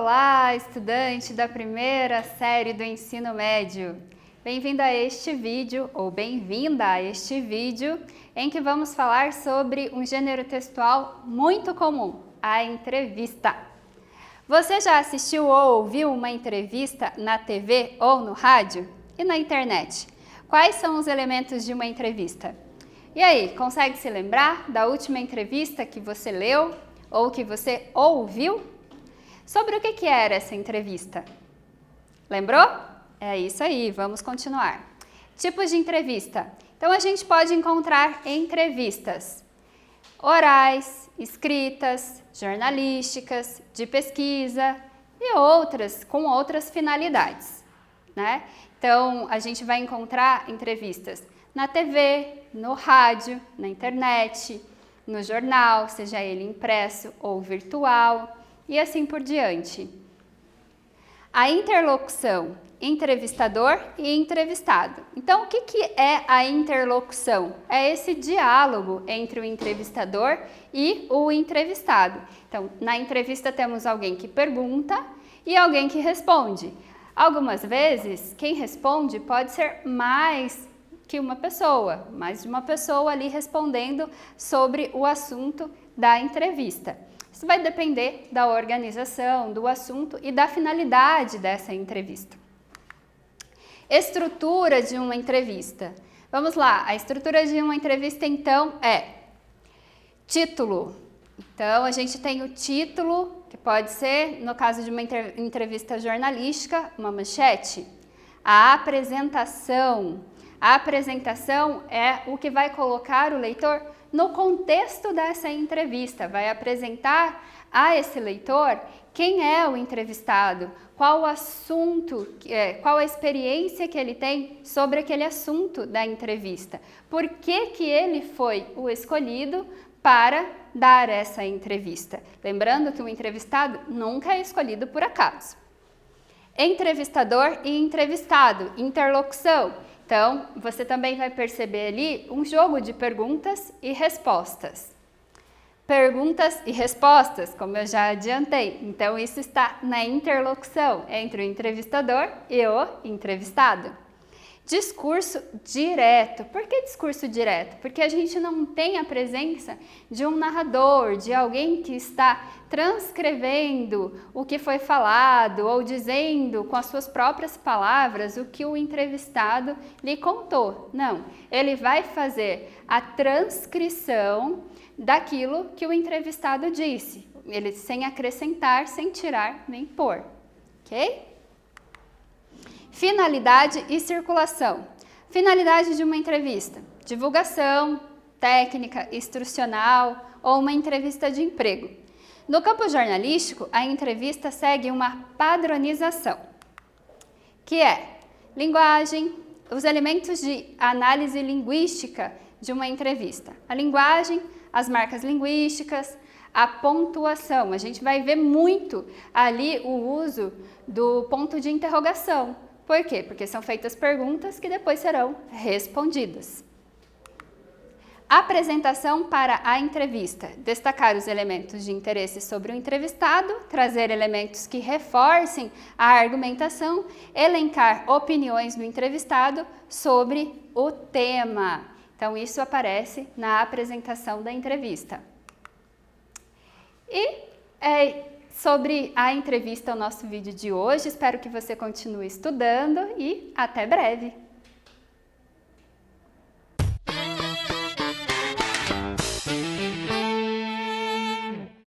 Olá, estudante da primeira série do ensino médio! Bem-vindo a este vídeo, ou bem-vinda a este vídeo, em que vamos falar sobre um gênero textual muito comum, a entrevista. Você já assistiu ou ouviu uma entrevista na TV ou no rádio? E na internet? Quais são os elementos de uma entrevista? E aí, consegue se lembrar da última entrevista que você leu ou que você ouviu? Sobre o que era essa entrevista? Lembrou? É isso aí, vamos continuar. Tipos de entrevista. Então, a gente pode encontrar entrevistas orais, escritas, jornalísticas, de pesquisa e outras, com outras finalidades, né? Então, a gente vai encontrar entrevistas na TV, no rádio, na internet, no jornal, seja ele impresso ou virtual, e assim por diante. A interlocução, entrevistador e entrevistado. Então, o que é a interlocução? É esse diálogo entre o entrevistador e o entrevistado. Então, na entrevista temos alguém que pergunta e alguém que responde. Algumas vezes, quem responde pode ser mais que uma pessoa, mais de uma pessoa ali respondendo sobre o assunto da entrevista. Isso vai depender da organização, do assunto e da finalidade dessa entrevista. Estrutura de uma entrevista. Vamos lá, a estrutura de uma entrevista então é título. Então a gente tem o título, que pode ser, no caso de uma entrevista jornalística, uma manchete. A apresentação. A apresentação é o que vai colocar o leitor no contexto dessa entrevista, vai apresentar a esse leitor quem é o entrevistado, qual o assunto, qual a experiência que ele tem sobre aquele assunto da entrevista, por que ele foi o escolhido para dar essa entrevista. Lembrando que o entrevistado nunca é escolhido por acaso. Entrevistador e entrevistado, interlocução. Então, você também vai perceber ali um jogo de perguntas e respostas. Perguntas e respostas, como eu já adiantei. Então, isso está na interlocução entre o entrevistador e o entrevistado. Discurso direto. Por que discurso direto? Porque a gente não tem a presença de um narrador, de alguém que está transcrevendo o que foi falado ou dizendo com as suas próprias palavras o que o entrevistado lhe contou. Não, ele vai fazer a transcrição daquilo que o entrevistado disse, ele sem acrescentar, sem tirar nem pôr, ok? Finalidade e circulação. Finalidade de uma entrevista: divulgação, técnica, instrucional ou uma entrevista de emprego. No campo jornalístico, a entrevista segue uma padronização, que é linguagem, os elementos de análise linguística de uma entrevista. A linguagem, as marcas linguísticas, a pontuação. A gente vai ver muito ali o uso do ponto de interrogação. Por quê? Porque são feitas perguntas que depois serão respondidas. Apresentação para a entrevista. Destacar os elementos de interesse sobre o entrevistado, trazer elementos que reforcem a argumentação, elencar opiniões do entrevistado sobre o tema. Então, isso aparece na apresentação da entrevista. E sobre a entrevista, o nosso vídeo de hoje. Espero que você continue estudando e até breve!